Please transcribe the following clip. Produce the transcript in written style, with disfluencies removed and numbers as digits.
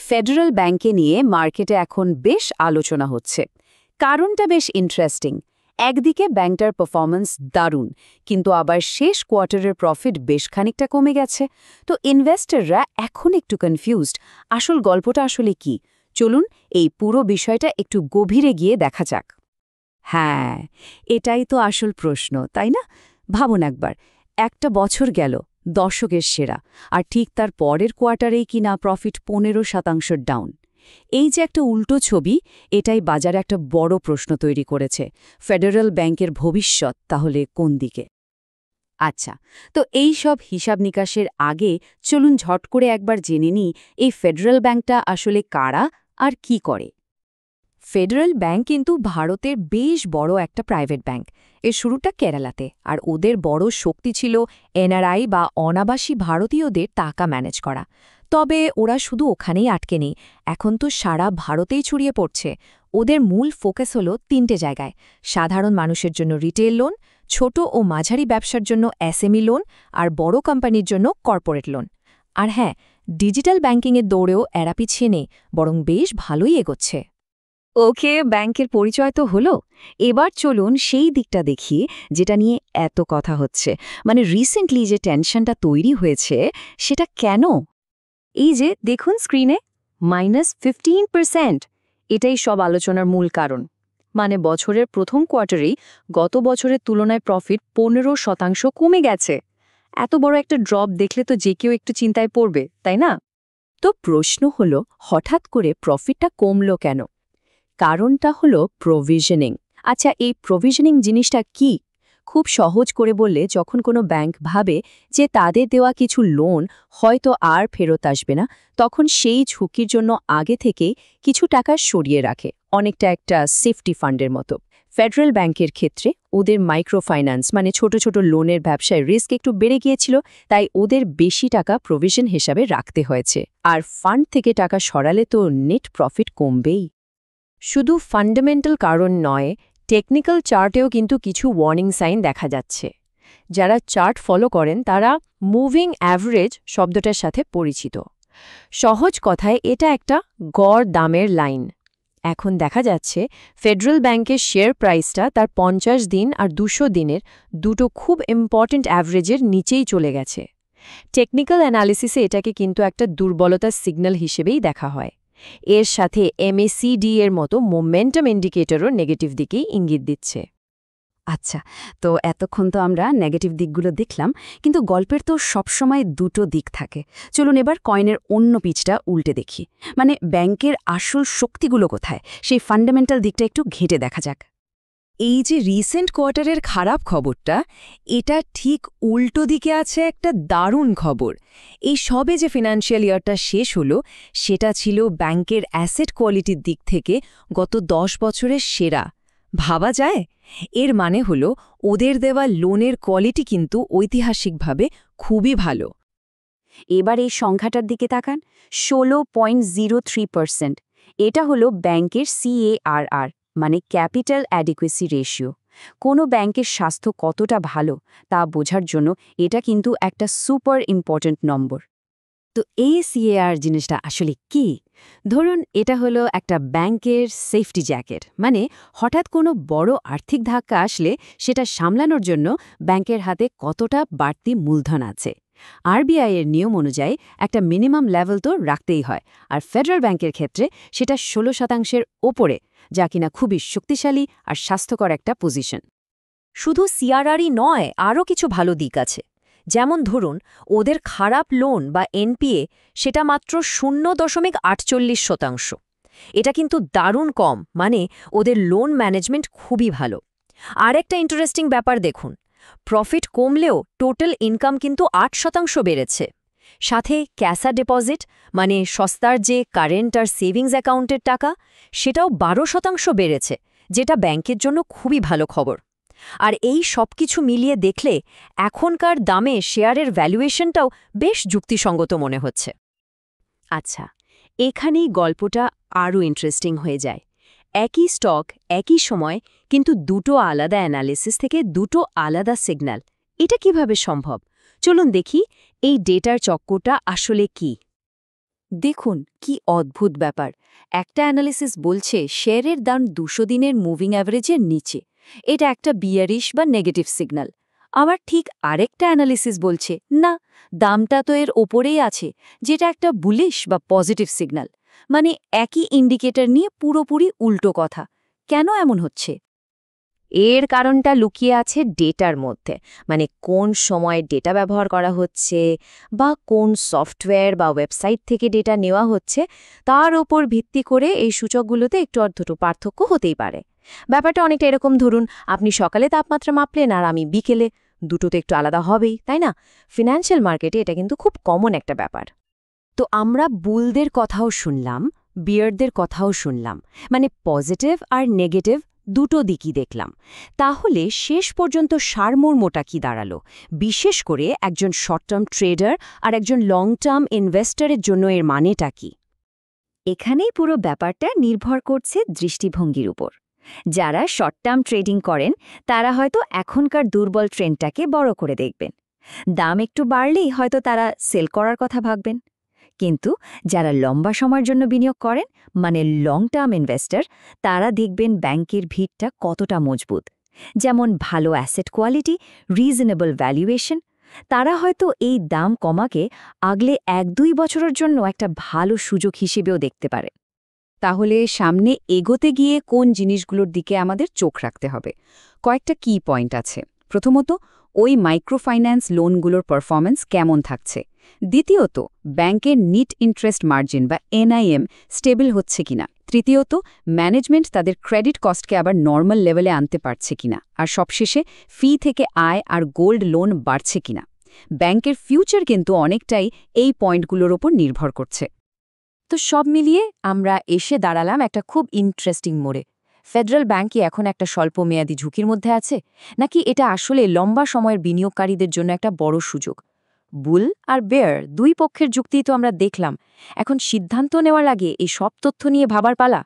Federal ব্যাংকে নিয়ে মার্কেটে এখন বেশ আলোচনা হচ্ছে। কারণটা বেশ ইন্টারেস্টিং। একদিকে ব্যাংকটার পারফরম্যান্স দারুণ, কিন্তু আবার শেষ কোয়ার্টারের প্রফিট বেশ খানিকটা কমে গেছে। তো ইনভেস্টররা এখন একটু কনফিউজড, আসল গল্পটা আসলে কি। চলুন এই পুরো বিষয়টা একটু গভীরে গিয়ে দেখা যাক। হ্যাঁ, এটাই তো আসল প্রশ্ন, তাই না? ভাবুন একবার, একটা বছর গেল দশকের সেরা, আর ঠিক তার পরের কোয়ার্টারেই কিনা প্রফিট 15% ডাউন। এই যে একটা উল্টো ছবি, এটাই বাজারে একটা বড় প্রশ্ন তৈরি করেছে। ফেডারেল ব্যাংকের ভবিষ্যৎ তাহলে কোন দিকে? আচ্ছা, তো এই সব হিসাব নিকাশের আগে চলুন ঝট করে একবার জেনে নিই এই ফেডারেল ব্যাংকটা আসলে কারা আর কি করে। ফেডারেল ব্যাংক কিন্তু ভারতের বেশ বড় একটা প্রাইভেট ব্যাংক। এর শুরুটা কেরালাতে, আর ওদের বড় শক্তি ছিল এনআরআই বা অনাবাসী ভারতীয়দের টাকা ম্যানেজ করা। তবে ওরা শুধু ওখানেই আটকে নেই, এখন তো সারা ভারতেই ছড়িয়ে পড়ছে। ওদের মূল ফোকাস হলো 3টে জায়গায়: সাধারণ মানুষের জন্য রিটেল লোন, ছোট ও মাঝারি ব্যবসার জন্য এসএমই লোন, আর বড় কোম্পানির জন্য কর্পোরেট লোন। আর হ্যাঁ, ডিজিটাল ব্যাংকিংয়ের দৌড়েও এরা পিছিয়ে নেই, বরং বেশ ভালোই এগোচ্ছে। ওকে, ব্যাংকের পরিচয় তো হলো। এবার চলুন সেই দিকটা দেখি যেটা নিয়ে এত কথা হচ্ছে, মানে রিসেন্টলি যে টেনশনটা তৈরি হয়েছে সেটা কেন। এই যে দেখুন স্ক্রিনে, -15%, এটাই সব আলোচনার মূল কারণ। মানে বছরের প্রথম কোয়ার্টারেই গত বছরের তুলনায় প্রফিট 15% কমে গেছে। এত বড় একটা ড্রপ দেখলে তো যে কেউ একটু চিন্তায় পড়বে, তাই না? তো প্রশ্ন হলো, হঠাৎ করে প্রফিটটা কমলো কেন? কারণটা হলো প্রভিশনিং। আচ্ছা, এই প্রভিশনিং জিনিসটা কি? খুব সহজ করে বললে, যখন কোনো ব্যাংক ভাবে যে তাদের দেওয়া কিছু লোন হয়তো আর ফেরত আসবে না, তখন সেই ঝুঁকির জন্য আগে থেকে কিছু টাকা সরিয়ে রাখে, অনেকটা একটা সেফটি ফান্ডের মতো। ফেডারেল ব্যাংকের ক্ষেত্রে ওদের মাইক্রোফাইন্যান্স মানে ছোট ছোট লোনের ব্যবসায় রিস্ক একটু বেড়ে গিয়েছিল, তাই ওদের বেশি টাকা প্রভিশন হিসাবে রাখতে হয়েছে। আর ফান্ড থেকে টাকা সরালে তো নেট প্রফিট কমবেই। শুধু ফান্ডামেন্টাল কারণ নয়, টেকনিক্যাল চার্টেও কিন্তু কিছু ওয়ার্নিং সাইন দেখা যাচ্ছে। যারা চার্ট ফলো করেন তারা মুভিং অ্যাভারেজ শব্দটার সাথে পরিচিত। সহজ কথায় এটা একটা গড় দামের লাইন। এখন দেখা যাচ্ছে ফেডারেল ব্যাংকের শেয়ার প্রাইসটা তার 50 দিন আর 200 দিনের দুটো খুব ইম্পর্ট্যান্ট অ্যাভারেজের নিচেই চলে গেছে। টেকনিক্যাল অ্যানালিসিসে এটাকে কিন্তু একটা দুর্বলতার সিগন্যাল হিসেবেই দেখা হয়। এর সাথে MACD এর মতো মোমেন্টাম ইন্ডিকেটরও নেগেটিভ দিকেই ইঙ্গিত দিচ্ছে। আচ্ছা, তো এতক্ষণ তো আমরা নেগেটিভ দিকগুলো দেখলাম, কিন্তু গল্পের তো সবসময় দুটো দিক থাকে। চলুন এবার কয়েনের অন্য পিচটা উল্টে দেখি, মানে ব্যাংকের আসল শক্তিগুলো কোথায়, সেই ফান্ডামেন্টাল দিকটা একটু ঘেঁটে দেখা যাক। এই যে রিসেন্ট কোয়ার্টারের খারাপ খবরটা, এটা ঠিক উল্টো দিকে আছে একটা দারুণ খবর। এই সবে যে ফিনান্সিয়াল ইয়ারটা শেষ হলো, সেটা ছিল ব্যাংকের অ্যাসেট কোয়ালিটির দিক থেকে গত 10 বছরের সেরা। ভাবা যায়? এর মানে হলো ওদের দেওয়া লোনের কোয়ালিটি কিন্তু ঐতিহাসিকভাবে খুবই ভালো। এবার এই সংখ্যাটার দিকে তাকান, 16.03%। এটা হলো ব্যাংকের CARR, মানে ক্যাপিটাল অ্যাডিকুয়েসি রেশিও। কোনো ব্যাংকের স্বাস্থ্য কতটা ভালো তা বোঝার জন্য এটা কিন্তু একটা সুপার ইম্পর্ট্যান্ট নম্বর। তো এই CAR জিনিসটা আসলে কি? ধরুন এটা হলো একটা ব্যাংকের সেফটি জ্যাকেট, মানে হঠাৎ কোনো বড় আর্থিক ধাক্কা আসলে সেটা সামলানোর জন্য ব্যাংকের হাতে কতটা বাড়তি মূলধন আছে। RBI এর নিয়ম অনুযায়ী একটা মিনিমাম লেভেল তো রাখতেই হয়, আর ফেডারেল ব্যাংকের ক্ষেত্রে সেটা 16%-এর ওপরে, যা কিনা খুবই শক্তিশালী আর স্বাস্থ্যকর একটা পজিশন। শুধু CRRই নয়, আরও কিছু ভালো দিক আছে। যেমন ধরুন, ওদের খারাপ লোন বা NPA সেটা মাত্র 0.48%। এটা কিন্তু দারুণ কম, মানে ওদের লোন ম্যানেজমেন্ট খুবই ভালো। আর একটা ইন্টারেস্টিং ব্যাপার দেখুন, প্রফিট কমলেও টোটাল ইনকাম কিন্তু 8% বেড়েছে। সাথে ক্যাশা ডিপোজিট, মানে সস্তার যে কারেন্ট আর সেভিংস অ্যাকাউন্টের টাকা, সেটাও 12% বেড়েছে, যেটা ব্যাংকের জন্য খুবই ভালো খবর। আর এই সব কিছু মিলিয়ে দেখলে এখনকার দামে শেয়ারের ভ্যালুয়েশনটাও বেশ যুক্তিসঙ্গত মনে হচ্ছে। আচ্ছা, এখানেই গল্পটা আরও ইন্টারেস্টিং হয়ে যায়। একই স্টক, একই সময়, কিন্তু দুটো আলাদা অ্যানালিসিস থেকে দুটো আলাদা সিগন্যাল। এটা কিভাবে সম্ভব? চলুন দেখি এই ডেটার চক্করটা আসলে কি। দেখুন কি অদ্ভুত ব্যাপার, একটা অ্যানালিসিস বলছে শেয়ারের দাম 200 দিনের মুভিং অ্যাভারেজের নিচে, এটা একটা বিয়ারিশ বা নেগেটিভ সিগন্যাল। আবার ঠিক আরেকটা অ্যানালিসিস বলছে না, দামটা তো এর ওপরেই আছে, যেটা একটা বুলিশ বা পজিটিভ সিগন্যাল। মানে একই ইন্ডিকেটর নিয়ে পুরোপুরি উল্টো কথা। কেন এমন হচ্ছে? এর কারণটা লুকিয়ে আছে ডেটার মধ্যে, মানে কোন সময় ডেটা ব্যবহার করা হচ্ছে বা কোন সফটওয়্যার বা ওয়েবসাইট থেকে ডেটা নেওয়া হচ্ছে, তার ওপর ভিত্তি করে এই সূচকগুলোতে একটু অর্ধটু পার্থক্য হতেই পারে। ব্যাপারটা অনেকটা এরকম, ধরুন আপনি সকালে তাপমাত্রা মাপলেন আর আমি বিকেলে, দুটো তো একটু আলাদা হবেই, তাই না? ফিনান্সিয়াল মার্কেটে এটা কিন্তু খুব কমন একটা ব্যাপার। তো আমরা বুলদের কথাও শুনলাম, বিয়ারদের কথাও শুনলাম, মানে পজিটিভ আর নেগেটিভ দুটো দিকই দেখলাম। তাহলে শেষ পর্যন্ত সারমর্মটা কি দাঁড়ালো, বিশেষ করে একজন শর্ট টার্ম ট্রেডার আর একজন লং টার্ম ইনভেস্টরের জন্য এর মানেটা কি? এখানেই পুরো ব্যাপারটা নির্ভর করছে দৃষ্টিভঙ্গির উপর। যারা শর্ট টার্ম ট্রেডিং করেন তারা হয়তো এখনকার দুর্বল ট্রেন্ডটাকে বড় করে দেখবেন, দাম একটু বাড়লেই হয়তো তারা সেল করার কথা ভাববেন। কিন্তু যারা লম্বা সময়ের জন্য বিনিয়োগ করেন, মানে লং টার্ম ইনভেস্টর, তারা দেখবেন ব্যাংকের ভিড়টা কতটা মজবুত, যেমন ভালো অ্যাসেট কোয়ালিটি, রিজনেবল ভ্যালুয়েশন। তারা হয়তো এই দাম কমাকে আগলে 1-2 বছরের জন্য একটা ভালো সুযোগ হিসেবেও দেখতে পারে। তাহলে সামনে এগোতে গিয়ে কোন জিনিসগুলোর দিকে আমাদের চোখ রাখতে হবে? কয়েকটা কি পয়েন্ট আছে। প্রথমত, ওই মাইক্রোফাইন্যান্স লোনগুলোর পারফরম্যান্স কেমন থাকছে। দ্বিতীয়ত, ব্যাংকের নিট ইন্টারেস্ট মার্জিন বা এনআইএম স্টেবল হচ্ছে কিনা। তৃতীয়ত, ম্যানেজমেন্ট তাদের ক্রেডিট কস্টকে আবার নর্মাল লেভেলে আনতে পারছে কিনা। আর সবশেষে, ফি থেকে আয় আর গোল্ড লোন বাড়ছে কিনা। ব্যাংকের ফিউচার কিন্তু অনেকটাই এই পয়েন্টগুলোর ওপর নির্ভর করছে। তো সব মিলিয়ে আমরা এসে দাঁড়ালাম একটা খুব ইন্টারেস্টিং মোড়ে। ফেডারেল ব্যাংক কি এখন একটা স্বল্পমেয়াদী ঝুঁকির মধ্যে আছে, নাকি এটা আসলে লম্বা সময়ের বিনিয়োগকারীদের জন্য একটা বড় সুযোগ? বুল আর বেয়ার দুই পক্ষের যুক্তিই তো আমরা দেখলাম। এখন সিদ্ধান্ত নেওয়ার আগে এই সব তথ্য নিয়ে ভাবার পালা।